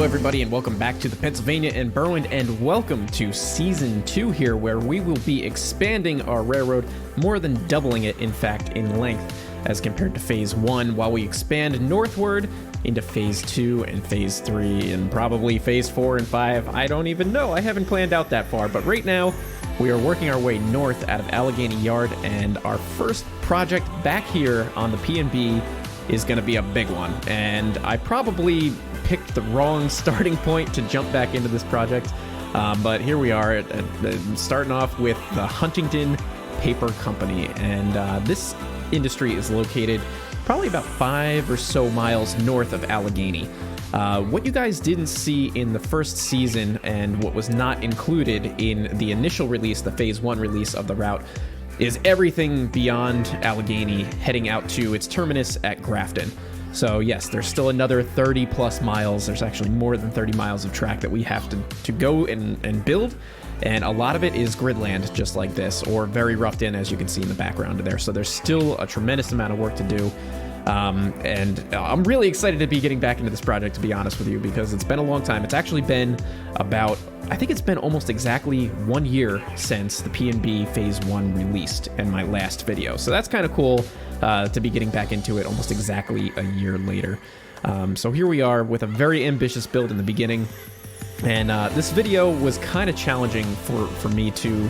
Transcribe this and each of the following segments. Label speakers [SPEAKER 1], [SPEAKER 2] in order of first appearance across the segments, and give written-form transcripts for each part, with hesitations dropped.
[SPEAKER 1] Hello everybody and welcome back to the Pennsylvania and Berwind, and welcome to Season 2 here, where we will be expanding our railroad, more than doubling it in fact in length as compared to Phase 1, while we expand northward into Phase 2 and Phase 3 and probably Phase 4 and 5. I don't even know, I haven't planned out that far, but right now we are working our way north out of Allegheny Yard, and our first project back here on the P&B is going to be a big one, and I probably picked the wrong starting point to jump back into this project, but here we are starting off with the Huntingdon Paper Company, and this industry is located probably about 5 or so miles north of Allegheny. What you guys didn't see in the first season, and what was not included in the initial release, the Phase 1 release of the route, is everything beyond Allegheny heading out to its terminus at Grafton. So yes, there's still another 30 plus miles. There's actually more than 30 miles of track that we have to go and build. And a lot of it is gridland just like this, or very roughed in, as you can see in the background there. So there's still a tremendous amount of work to do. And I'm really excited to be getting back into this project, to be honest with you, because it's been a long time. It's actually been about, I think it's been almost exactly 1 year since the P&B Phase 1 released in my last video. So that's kind of cool to be getting back into it almost exactly a year later. So here we are with a very ambitious build in the beginning. And this video was kind of challenging for me to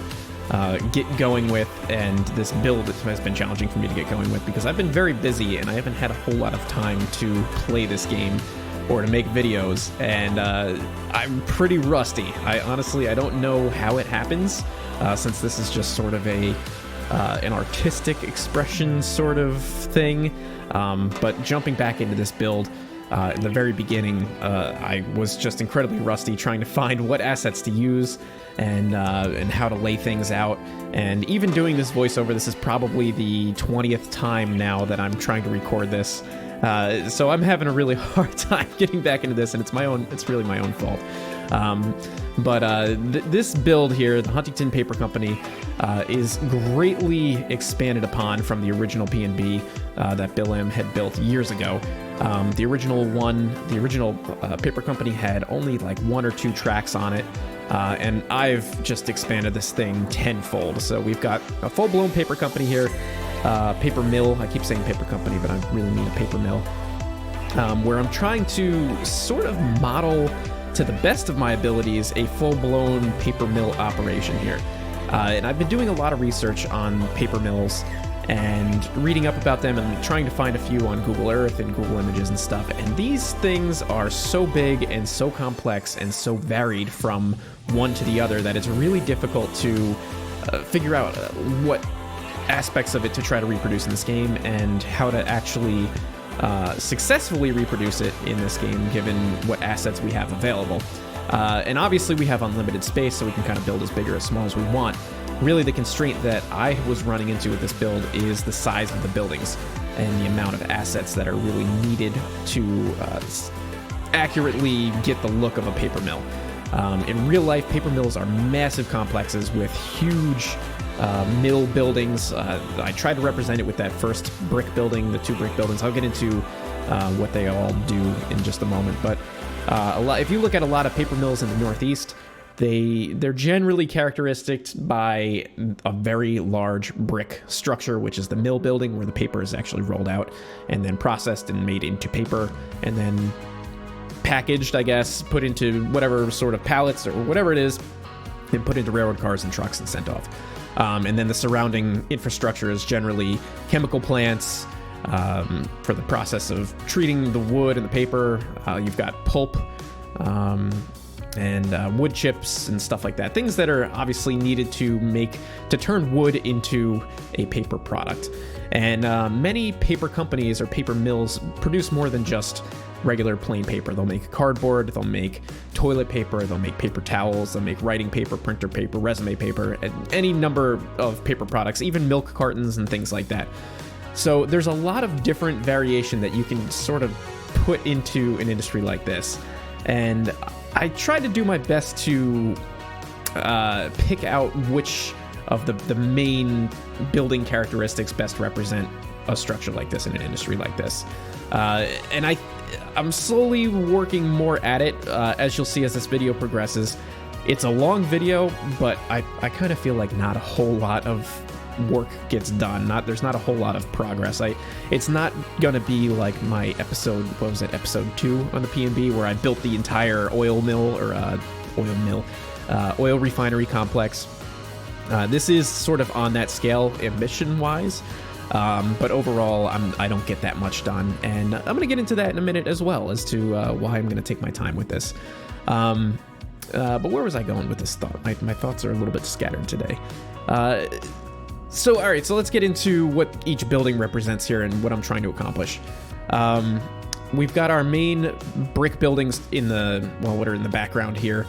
[SPEAKER 1] get going with, and this build has been challenging for me to get going with because I've been very busy and I haven't had a whole lot of time to play this game or to make videos, and I'm pretty rusty. I don't know how it happens, since this is just sort of an artistic expression sort of thing, but jumping back into this build, in the very beginning, I was just incredibly rusty trying to find what assets to use and how to lay things out. And even doing this voiceover, this is probably the 20th time now that I'm trying to record this. So I'm having a really hard time getting back into this, and it's really my own fault. This build here, the Huntingdon Paper Company, is greatly expanded upon from the original P&B that Bill M had built years ago. The original paper company had only like 1 or 2 tracks on it, and I've just expanded this thing tenfold. So we've got a full-blown paper company here, paper mill. I keep saying paper company, but I really mean a paper mill, where I'm trying to sort of model, to the best of my abilities, a full-blown paper mill operation here. And I've been doing a lot of research on paper mills and reading up about them and trying to find a few on Google Earth and Google Images and stuff. And these things are so big and so complex and so varied from one to the other that it's really difficult to figure out what aspects of it to try to reproduce in this game and how to actually successfully reproduce it in this game, given what assets we have available. And obviously we have unlimited space, so we can kind of build as big or as small as we want. Really, the constraint that I was running into with this build is the size of the buildings and the amount of assets that are really needed to accurately get the look of a paper mill. In real life, paper mills are massive complexes with huge mill buildings. I tried to represent it with that first brick building, the 2 brick buildings. I'll get into what they all do in just a moment. But if you look at a lot of paper mills in the Northeast, they're generally characteristic by a very large brick structure, which is the mill building, where the paper is actually rolled out and then processed and made into paper and then packaged, I guess, put into whatever sort of pallets or whatever it is, and put into railroad cars and trucks and sent off. And then the surrounding infrastructure is generally chemical plants for the process of treating the wood and the paper. You've got pulp and wood chips and stuff like that. Things that are obviously needed to turn wood into a paper product. And many paper companies or paper mills produce more than just regular plain paper. They'll make cardboard, they'll make toilet paper, they'll make paper towels, they'll make writing paper, printer paper, resume paper, and any number of paper products, even milk cartons and things like that. So there's a lot of different variation that you can sort of put into an industry like this. And I tried to do my best to pick out which of the main building characteristics best represent a structure like this in an industry like this. And I'm slowly working more at it, as you'll see as this video progresses. It's a long video, but I kind of feel like not a whole lot of work gets done. There's not a whole lot of progress. It's not gonna be like my episode, what was it, episode 2 on the P&B, where I built the entire oil refinery complex. This is sort of on that scale ambition-wise, but overall, I don't get that much done, and I'm gonna get into that in a minute as well as to why I'm gonna take my time with this. But where was I going with this thought? My thoughts are a little bit scattered today. So, all right, so let's get into what each building represents here and what I'm trying to accomplish. We've got our main brick buildings what are in the background here,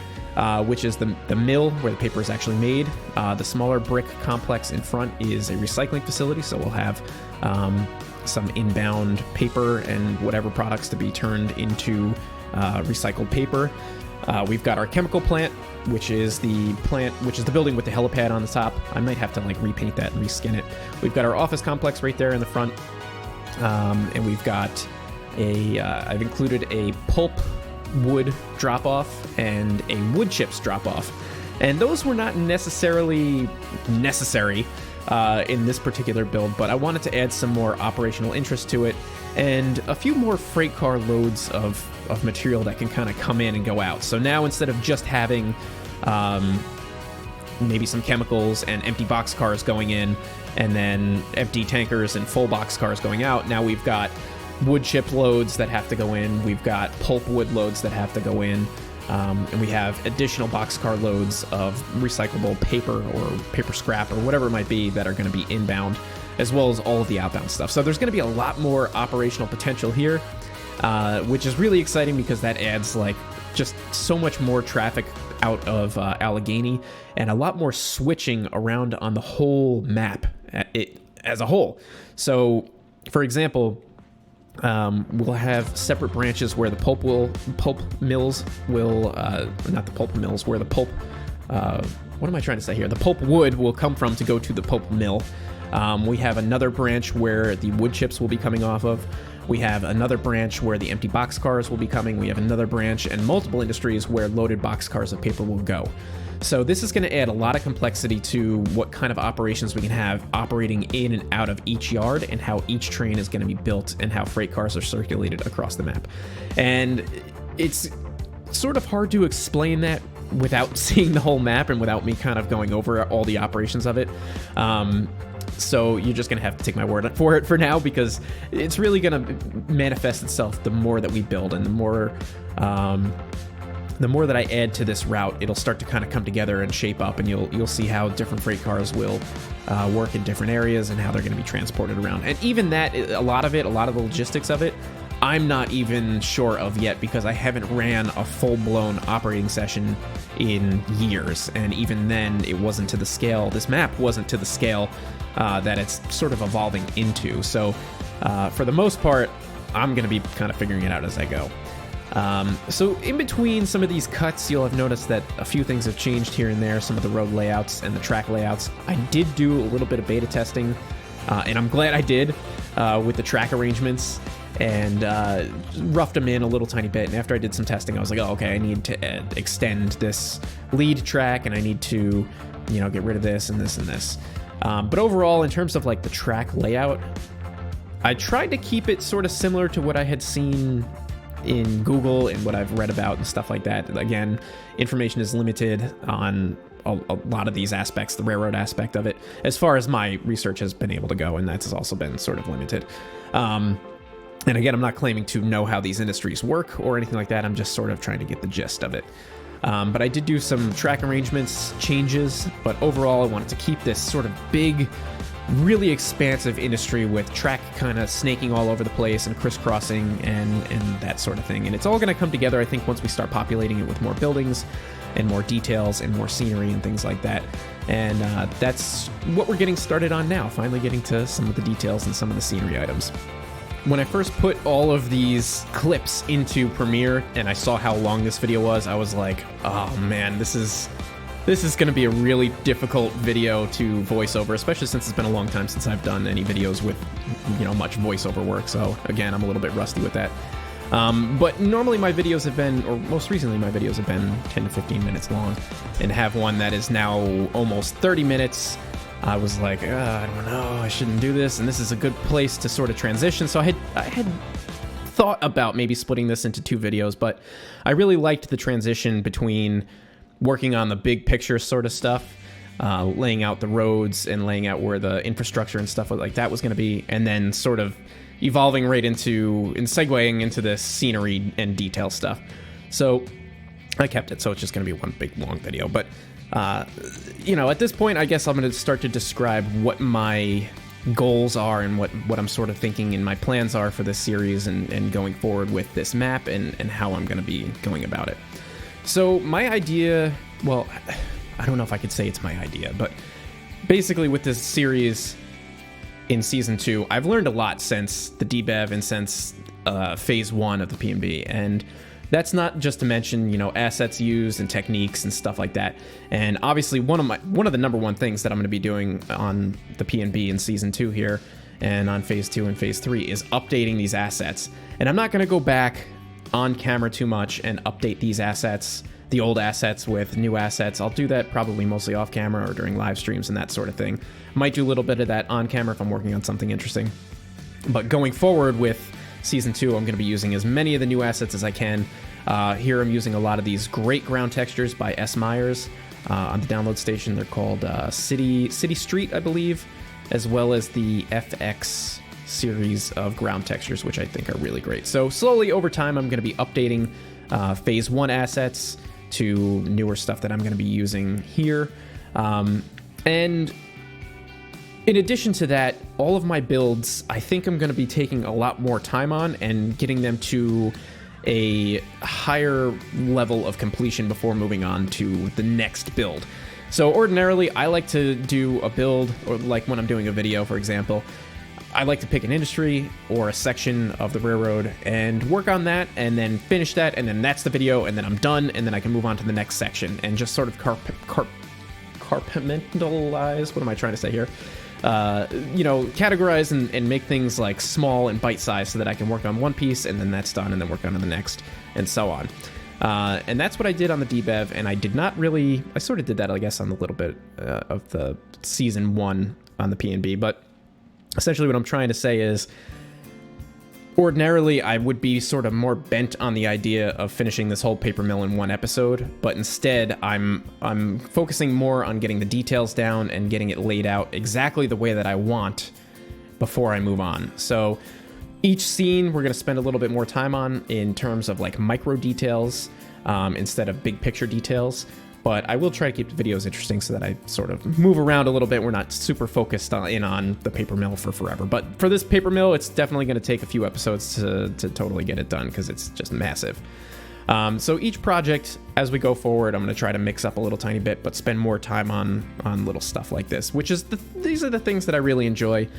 [SPEAKER 1] which is the mill where the paper is actually made. The smaller brick complex in front is a recycling facility, so we'll have some inbound paper and whatever products to be turned into recycled paper. We've got our chemical plant, which is the building with the helipad on the top. I might have to like repaint that and reskin it. We've got our office complex right there in the front, and we've got I've included a pulp wood drop-off and a wood chips drop-off, and those were not necessarily necessary in this particular build, but I wanted to add some more operational interest to it and a few more freight car loads of material that can kind of come in and go out. So now instead of just having maybe some chemicals and empty box cars going in and then empty tankers and full box cars going out, now we've got wood chip loads that have to go in, we've got pulp wood loads that have to go in, and we have additional boxcar loads of recyclable paper or paper scrap or whatever it might be that are going to be inbound, as well as all of the outbound stuff. So there's going to be a lot more operational potential here, which is really exciting because that adds like just so much more traffic out of Allegheny and a lot more switching around on the whole map as a whole. So, for example, we'll have separate branches where the pulp mills will, not the pulp mills, where the pulp, what am I trying to say here? The pulp wood will come from to go to the pulp mill. We have another branch where the wood chips will be coming off of. We have another branch where the empty box cars will be coming. We have another branch and multiple industries where loaded box cars of paper will go. So this is going to add a lot of complexity to what kind of operations we can have operating in and out of each yard and how each train is going to be built and how freight cars are circulated across the map. And it's sort of hard to explain that without seeing the whole map and without me kind of going over all the operations of it. So you're just going to have to take my word for it for now, because it's really going to manifest itself the more that we build, and the more that I add to this route, it'll start to kind of come together and shape up, and you'll see how different freight cars will work in different areas and how they're going to be transported around. And even that, a lot of the logistics of it, I'm not even sure of yet, because I haven't ran a full-blown operating session in years, and even then it wasn't to the scale. This map wasn't to the scale that it's sort of evolving into. So for the most part, I'm going to be kind of figuring it out as I go. So in between some of these cuts, you'll have noticed that a few things have changed here and there, some of the road layouts and the track layouts. I did do a little bit of beta testing, and I'm glad I did, with the track arrangements, and roughed them in a little tiny bit. And after I did some testing, I was like, oh, okay, I need to extend this lead track, and I need to, get rid of this and this and this. But overall, in terms of like the track layout, I tried to keep it sort of similar to what I had seen in Google and what I've read about and stuff like that. Again, information is limited on a lot of these aspects, the railroad aspect of it, as far as my research has been able to go, and that's also been sort of limited. And again, I'm not claiming to know how these industries work or anything like that. I'm just sort of trying to get the gist of it. But I did do some track arrangements changes, but overall I wanted to keep this sort of big, really expansive industry with track kind of snaking all over the place and crisscrossing and that sort of thing. And it's all going to come together, I think, once we start populating it with more buildings and more details and more scenery and things like that. And that's what we're getting started on now, finally getting to some of the details and some of the scenery items. When I first put all of these clips into Premiere and I saw how long this video was, I was like, oh man, this is going to be a really difficult video to voice over, especially since it's been a long time since I've done any videos with, much voiceover work. So again, I'm a little bit rusty with that. But normally my videos have been, or most recently my videos have been 10 to 15 minutes long, and have one that is now almost 30 minutes. I was like, I don't know, I shouldn't do this, and this is a good place to sort of transition. So I had thought about maybe splitting this into 2 videos, but I really liked the transition between working on the big picture sort of stuff, laying out the roads and laying out where the infrastructure and stuff like that was going to be, and then sort of evolving right into and segueing into the scenery and detail stuff. So I kept it, so it's just going to be one big long video. But at this point, I guess I'm going to start to describe what my goals are and what I'm sort of thinking and my plans are for this series and going forward with this map and how I'm going to be going about it. So my idea, well, I don't know if I could say it's my idea, but basically with this series in Season 2, I've learned a lot since the debev and since Phase 1 of the P&B, and that's not just to mention, assets used and techniques and stuff like that. And obviously one of the number one things that I'm going to be doing on the P&B in Season 2 here and on Phase 2 and Phase 3 is updating these assets. And I'm not going to go back on camera too much and update these assets, the old assets with new assets. I'll do that probably mostly off camera or during live streams and that sort of thing. Might do a little bit of that on camera if I'm working on something interesting. But going forward with Season 2, I'm going to be using as many of the new assets as I can. Here I'm using a lot of these great ground textures by S. Myers on the download station. They're called City Street, I believe, as well as the FX series of ground textures, which I think are really great. So slowly over time, I'm going to be updating Phase 1 assets to newer stuff that I'm going to be using here. And in addition to that, all of my builds, I think I'm going to be taking a lot more time on and getting them to a higher level of completion before moving on to the next build. So ordinarily, I like to do a build, or like when I'm doing a video, for example, I like to pick an industry or a section of the railroad and work on that and then finish that, and then that's the video, and then I'm done, and then I can move on to the next section and just sort of compartmentalize, what am I trying to say here? Categorize and make things like small and bite-sized so that I can work on one piece and then that's done and then work on to the next and so on. And that's what I did on the debev, and I sort of did that, I guess, on a little bit of the Season 1 on the P&B, but essentially what I'm trying to say is ordinarily I would be sort of more bent on the idea of finishing this whole paper mill in one episode, but instead I'm focusing more on getting the details down and getting it laid out exactly the way that I want before I move on. So each scene we're going to spend a little bit more time on in terms of like micro details instead of big picture details. But I will try to keep the videos interesting so that I sort of move around a little bit. We're not super focused in on the paper mill for forever. But for this paper mill, it's definitely going to take a few episodes to totally get it done because it's just massive. So each project, as we go forward, I'm going to try to mix up a little tiny bit, but spend more time on little stuff like this, which is these are the things that I really enjoy.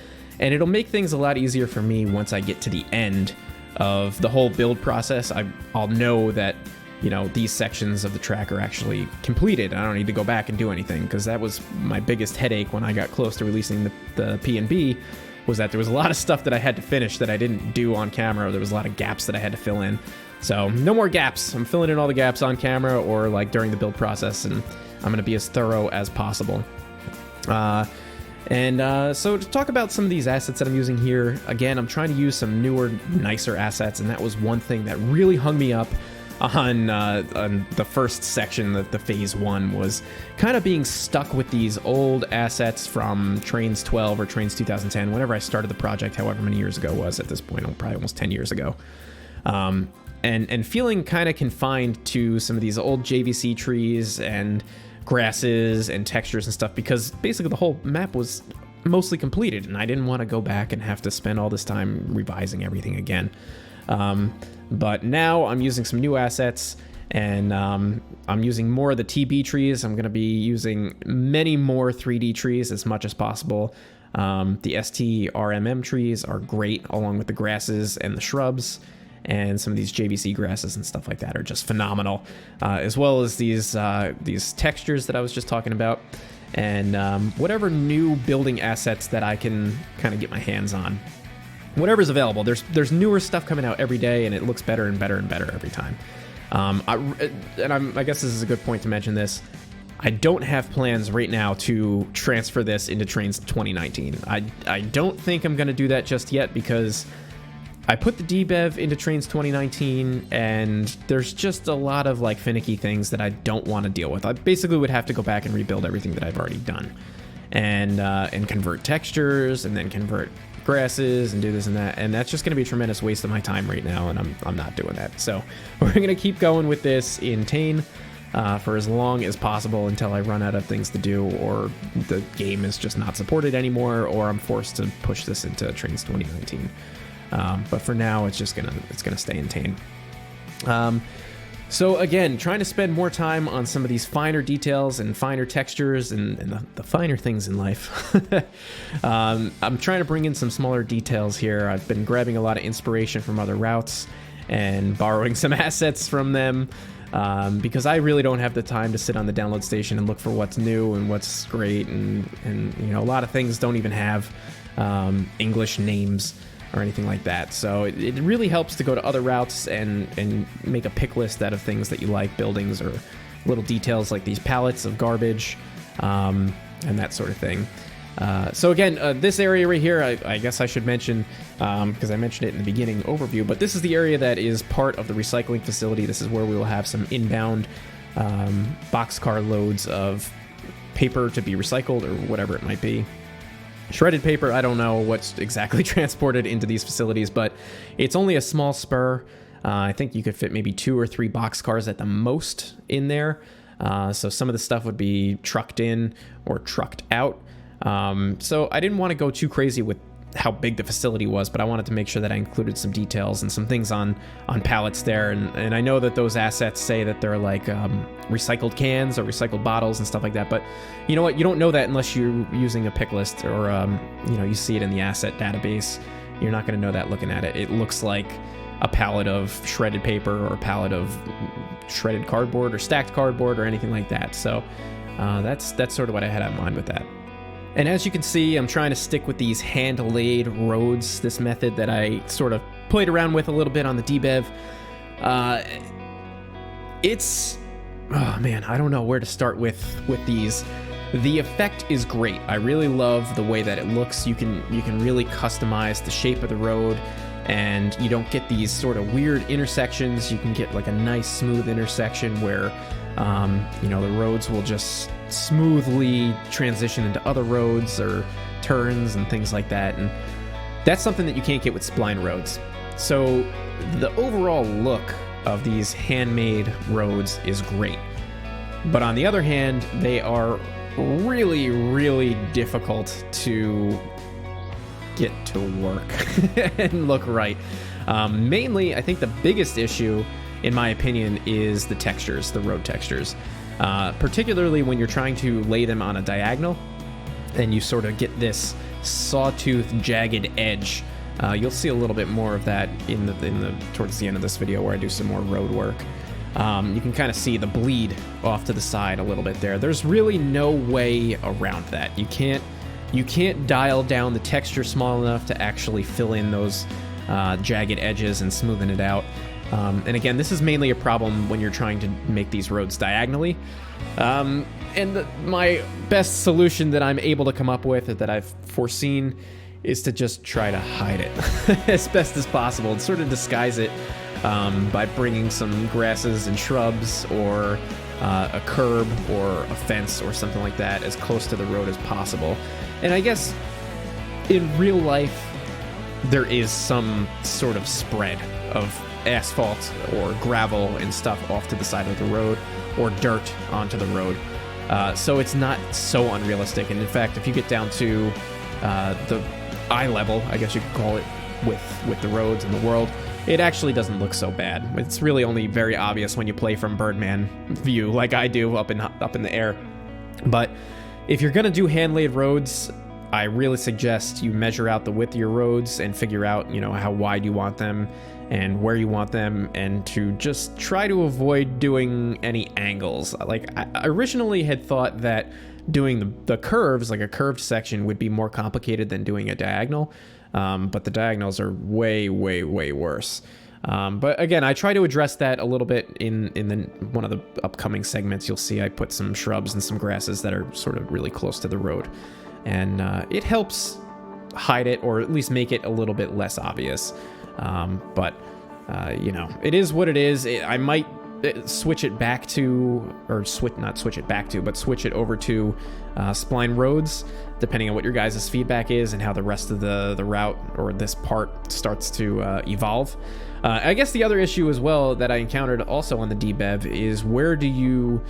[SPEAKER 1] And it'll make things a lot easier for me once I get to the end of the whole build process. I'll know that these sections of the track are actually completed. I don't need to go back and do anything, because that was my biggest headache when I got close to releasing the P&B, was that there was a lot of stuff that I had to finish that I didn't do on camera. There was a lot of gaps that I had to fill in. So no more gaps. I'm filling in all the gaps on camera or like during the build process, and I'm going to be as thorough as possible. So to talk about some of these assets that I'm using here, again, I'm trying to use some newer, nicer assets, and that was one thing that really hung me up on the first section, the Phase 1, was kind of being stuck with these old assets from Trainz 12 or Trainz 2010, whenever I started the project, however many years ago it was at this point, probably almost 10 years ago. And feeling kind of confined to some of these old JVC trees and grasses and textures and stuff, because basically the whole map was mostly completed, and I didn't want to go back and have to spend all this time revising everything again. But now I'm using some new assets, and I'm using more of the TB trees. I'm going to be using many more 3D trees as much as possible. The STRMM trees are great, along with the grasses and the shrubs, and some of these JVC grasses and stuff like that are just phenomenal, as well as these textures that I was just talking about, and whatever new building assets that I can kind of get my hands on. whatever's available. There's newer stuff coming out every day, and it looks better and better and better every time. I guess this is a good point to mention this. I don't have plans right now to transfer this into Trainz 2019. I don't think I'm going to do that just yet, because I put the debev into Trainz 2019, and there's just a lot of like finicky things that I don't want to deal with. I basically would have to go back and rebuild everything that I've already done, and convert textures, and then convert grasses, and do this and that, and that's just going to be a tremendous waste of my time right now, and I'm not doing that. So we're going to keep going with this in Tane for as long as possible until I run out of things to do, or the game is just not supported anymore, or I'm forced to push this into Trainz 2019. But for now, it's gonna stay in Tane. So again, trying to spend more time on some of these finer details and finer textures and the finer things in life. I'm trying to bring in some smaller details here. I've been grabbing a lot of inspiration from other routes and borrowing some assets from them, because I really don't have the time to sit on the download station and look for what's new and what's great, and you know, a lot of things don't even have English names or anything like that. So it really helps to go to other routes and make a pick list out of things that you like, buildings or little details like these pallets of garbage, and that sort of thing. So again, this area right here, I guess I should mention, because I mentioned it in the beginning overview, but this is the area that is part of the recycling facility. This is where we will have some inbound boxcar loads of paper to be recycled, or whatever it might be. Shredded paper, I don't know what's exactly transported into these facilities, but it's only a small spur. I think you could fit maybe 2 or 3 boxcars at the most in there. So some of the stuff would be trucked in or trucked out. So I didn't want to go too crazy with how big the facility was, but I wanted to make sure that I included some details and some things on pallets there. And I know that those assets say that they're like recycled cans or recycled bottles and stuff like that, but you know what? You don't know that unless you're using a pick list, or you know, you see it in the asset database. You're not going to know that looking at it. It looks like a pallet of shredded paper, or a pallet of shredded cardboard, or stacked cardboard, or anything like that. So that's sort of what I had in mind with that. And as you can see, I'm trying to stick with these hand-laid roads, this method that I sort of played around with a little bit on the debev. Oh man, I don't know where to start with these. The effect is great. I really love the way that it looks. You can really customize the shape of the road, and you don't get these sort of weird intersections. You can get like a nice smooth intersection where you know, the roads will just smoothly transition into other roads or turns and things like that, and that's something that you can't get with spline roads. So the overall look of these handmade roads is great, but on the other hand, they are really, really difficult to get to work and look right. Mainly, I think the biggest issue, in my opinion, is the textures, the road textures. Particularly when you're trying to lay them on a diagonal, and you sort of get this sawtooth, jagged edge. You'll see a little bit more of that towards the end of this video, where I do some more road work. You can kind of see the bleed off to the side a little bit there. There's really no way around that. You can't dial down the texture small enough to actually fill in those jagged edges and smoothen it out. And again, this is mainly a problem when you're trying to make these roads diagonally. My best solution that I'm able to come up with, that I've foreseen, is to just try to hide it as best as possible and sort of disguise it by bringing some grasses and shrubs, or a curb or a fence or something like that as close to the road as possible. And I guess in real life, there is some sort of spread of asphalt or gravel and stuff off to the side of the road, or dirt onto the road. So it's not so unrealistic. And in fact, if you get down to the eye level, I guess you could call it, with the roads in the world, it actually doesn't look so bad. It's really only very obvious when you play from Birdman view, like I do up in the air. But if you're gonna do hand-laid roads, I really suggest you measure out the width of your roads and figure out, you know, how wide you want them and where you want them, and to just try to avoid doing any angles. Like, I originally had thought that doing the curves, like a curved section, would be more complicated than doing a diagonal. But the diagonals are way, way, way worse. But again, I try to address that a little bit in one of the upcoming segments. You'll see I put some shrubs and some grasses that are sort of really close to the road. And it helps hide it, or at least make it a little bit less obvious. But you know, it is what it is. I might switch it back to, or not switch it back to, but switch it over to spline roads, depending on what your guys' feedback is and how the rest of the route or this part starts to evolve. I guess the other issue as well that I encountered also on the DBEV is, where do you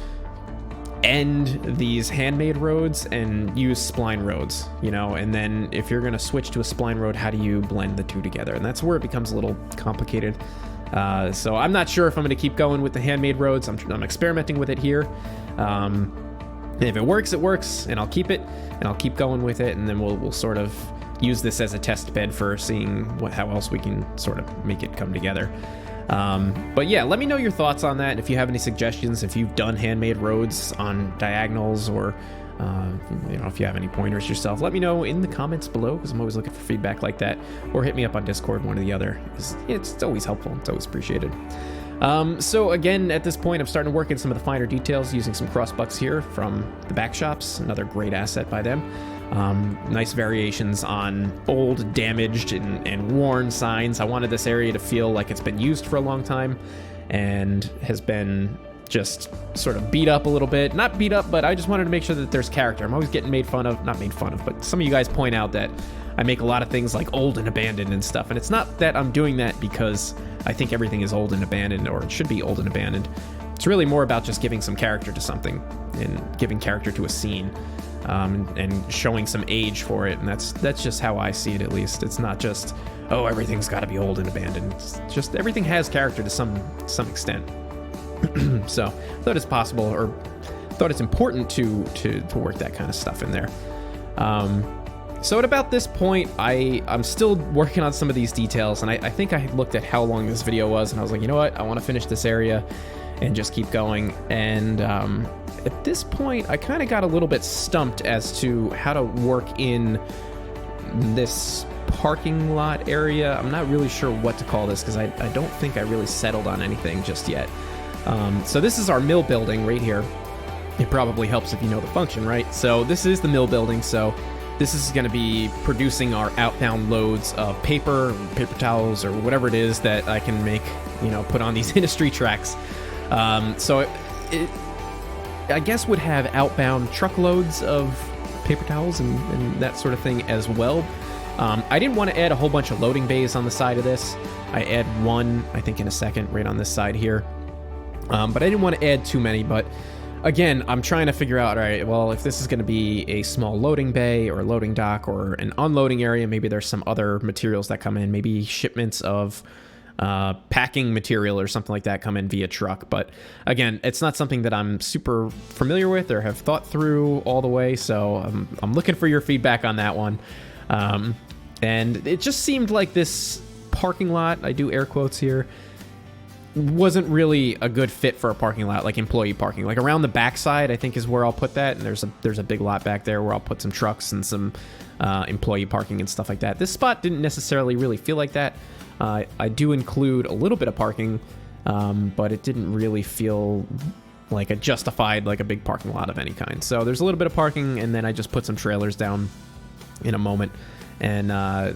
[SPEAKER 1] end these handmade roads and use spline roads, you know? And then if you're going to switch to a spline road, how do you blend the two together? And that's where it becomes a little complicated. So I'm not sure if I'm going to keep going with the handmade roads. I'm experimenting with it here. And if it works, and I'll keep it, and I'll keep going with it, and then we'll sort of use this as a test bed for seeing how else we can sort of make it come together. But yeah, let me know your thoughts on that. If you have any suggestions, if you've done handmade roads on diagonals, or you know, if you have any pointers yourself, let me know in the comments below, because I'm always looking for feedback like that. Or hit me up on Discord, one or the other. It's always helpful. It's always appreciated. So again, at this point, I'm starting to work in some of the finer details using some crossbucks here from the back shops. Another great asset by them. Nice variations on old, damaged, and worn signs. I wanted this area to feel like it's been used for a long time and has been just sort of beat up a little bit. Not beat up, but I just wanted to make sure that there's character. I'm always getting not made fun of, but some of you guys point out that I make a lot of things like old and abandoned and stuff. And it's not that I'm doing that because I think everything is old and abandoned, or it should be old and abandoned. It's really more about just giving some character to something and giving character to a scene. And showing some age for it, and that's just how I see it, at least. It's not just, oh, everything's got to be old and abandoned. It's just everything has character to some extent. So I thought it's possible, or thought it's important to work that kind of stuff in there. So at about this point, I'm still working on some of these details, and I think I looked at how long this video was, and I was like, you know what, I want to finish this area and just keep going. And at this point, I kind of got a little bit stumped as to how to work in this parking lot area. I'm not really sure what to call this, because I don't think I really settled on anything just yet. So this is our mill building right here. It probably helps if you know the function, right? So this is the mill building. So this is going to be producing our outbound loads of paper towels, or whatever it is that I can make, you know, put on these industry tracks. So it I guess would have outbound truckloads of paper towels and that sort of thing as well. I didn't want to add a whole bunch of loading bays on the side of this. I add one, I think, in a second, right on this side here. But I didn't want to add too many. But again, I'm trying to figure out, all right, well, if this is going to be a small loading bay or a loading dock or an unloading area, maybe there's some other materials that come in, maybe shipments of packing material or something like that come in via truck. But again, it's not something that I'm super familiar with or have thought through all the way. So I'm looking for your feedback on that one. And it just seemed like this parking lot, I do air quotes here, wasn't really a good fit for a parking lot, like employee parking. Like around the backside, I think is where I'll put that. And there's a big lot back there where I'll put some trucks and some employee parking and stuff like that. This spot didn't necessarily really feel like that. I do include a little bit of parking, but it didn't really feel like it justified like a big parking lot of any kind. So there's a little bit of parking, and then I just put some trailers down in a moment and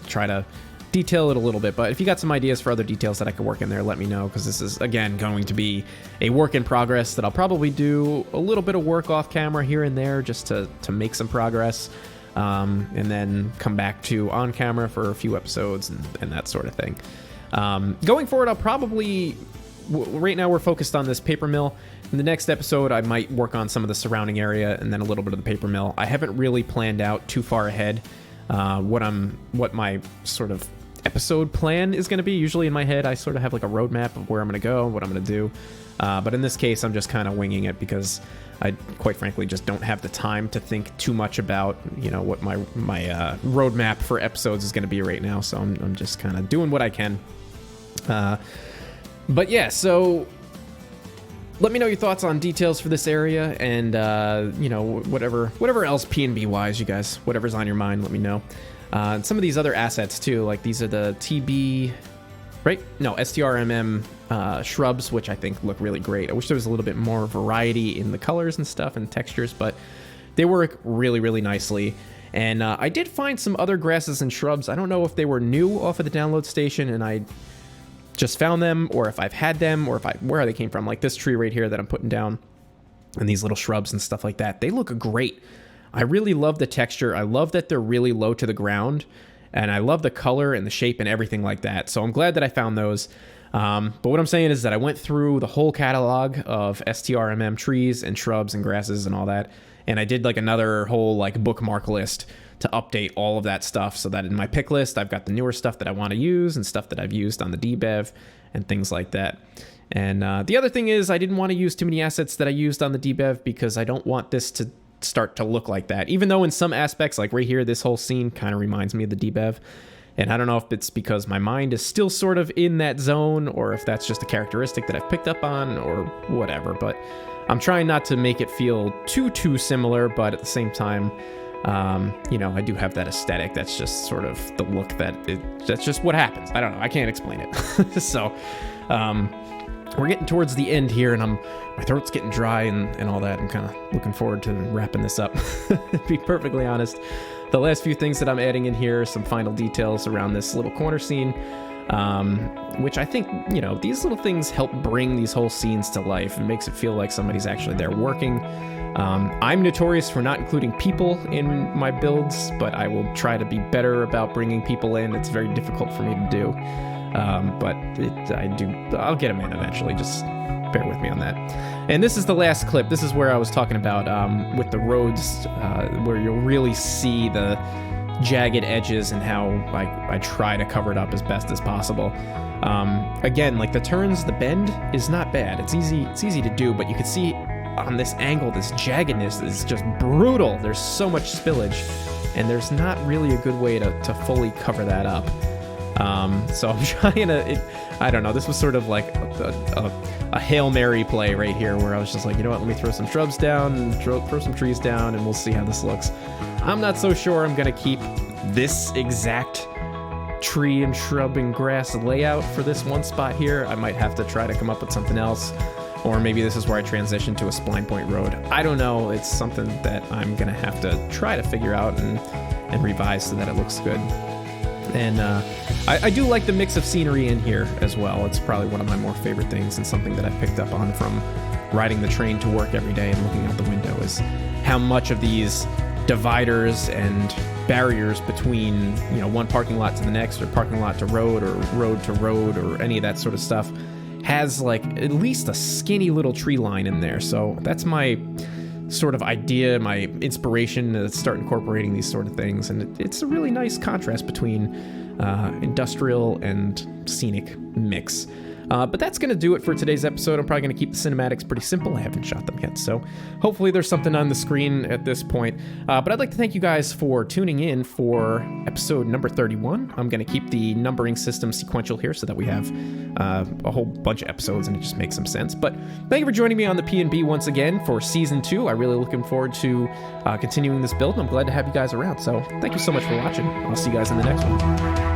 [SPEAKER 1] try to detail it a little bit. But if you got some ideas for other details that I could work in there, let me know, because this is, again, going to be a work in progress that I'll probably do a little bit of work off camera here and there just to make some progress. And then come back to on camera for a few episodes and that sort of thing. Going forward, I'll probably, right now we're focused on this paper mill. In the next episode, I might work on some of the surrounding area and then a little bit of the paper mill. I haven't really planned out too far ahead what my sort of episode plan is going to be. Usually in my head, I sort of have like a roadmap of where I'm going to go, what I'm going to do. But in this case, I'm just kind of winging it because I, quite frankly, just don't have the time to think too much about, you know, what my roadmap for episodes is going to be right now. So I'm just kind of doing what I can. But yeah, so let me know your thoughts on details for this area, and you know, whatever else P&B wise, you guys, whatever's on your mind, let me know. Some of these other assets too, like these are the TB, right? No, STRMM shrubs, which I think look really great. I wish there was a little bit more variety in the colors and stuff and textures, but they work really, really nicely. And I did find some other grasses and shrubs. I don't know if they were new off of the download station and I just found them, or if I've had them, or where they came from. Like this tree right here that I'm putting down, and these little shrubs and stuff like that. They look great. I really love the texture. I love that they're really low to the ground, and I love the color and the shape and everything like that. So I'm glad that I found those. But what I'm saying is that I went through the whole catalog of STRMM trees and shrubs and grasses and all that, and I did like another whole like bookmark list to update all of that stuff, so that in my pick list I've got the newer stuff that I want to use and stuff that I've used on the DBEV and things like that. And the other thing is I didn't want to use too many assets that I used on the DBEV because I don't want this to start to look like that, even though in some aspects, like right here, this whole scene kind of reminds me of the DBEV. And I don't know if it's because my mind is still sort of in that zone, or if that's just a characteristic that I've picked up on, or whatever. But I'm trying not to make it feel too similar, but at the same time, you know, I do have that aesthetic. That's just sort of the look that's just what happens. I don't know. I can't explain it. So, we're getting towards the end here, and my throat's getting dry and all that. I'm kind of looking forward to wrapping this up, to be perfectly honest. The last few things that I'm adding in here are some final details around this little corner scene, which I think, you know, these little things help bring these whole scenes to life and makes it feel like somebody's actually there working. I'm notorious for not including people in my builds, but I will try to be better about bringing people in. It's very difficult for me to do. But I'll get them in eventually. Just bear with me on that. And this is the last clip. This is where I was talking about with the roads, where you'll really see the jagged edges and how I try to cover it up as best as possible. Again, like the turns, the bend is not bad. It's easy to do, but you can see on this angle, this jaggedness is just brutal. There's so much spillage, and there's not really a good way to fully cover that up. So I'm trying to, I don't know, this was sort of like a Hail Mary play right here, where I was just like, you know what, let me throw some shrubs down and throw some trees down, and we'll see how this looks. I'm not so sure I'm going to keep this exact tree and shrub and grass layout for this one spot here. I might have to try to come up with something else, or maybe this is where I transition to a spline point road. I don't know. It's something that I'm going to have to try to figure out and revise so that it looks good. And I do like the mix of scenery in here as well. It's probably one of my more favorite things, and something that I picked up on from riding the train to work every day and looking out the window, is how much of these dividers and barriers between, you know, one parking lot to the next, or parking lot to road to road, or any of that sort of stuff has like at least a skinny little tree line in there. So that's my sort of idea, my inspiration to start incorporating these sort of things. And it's a really nice contrast between industrial and scenic mix. But that's going to do it for today's episode. I'm probably going to keep the cinematics pretty simple. I haven't shot them yet, so hopefully there's something on the screen at this point. But I'd like to thank you guys for tuning in for episode number 31. I'm going to keep the numbering system sequential here so that we have a whole bunch of episodes and it just makes some sense. But thank you for joining me on the P&B once again for season 2. I'm really looking forward to continuing this build, and I'm glad to have you guys around. So thank you so much for watching. I'll see you guys in the next one.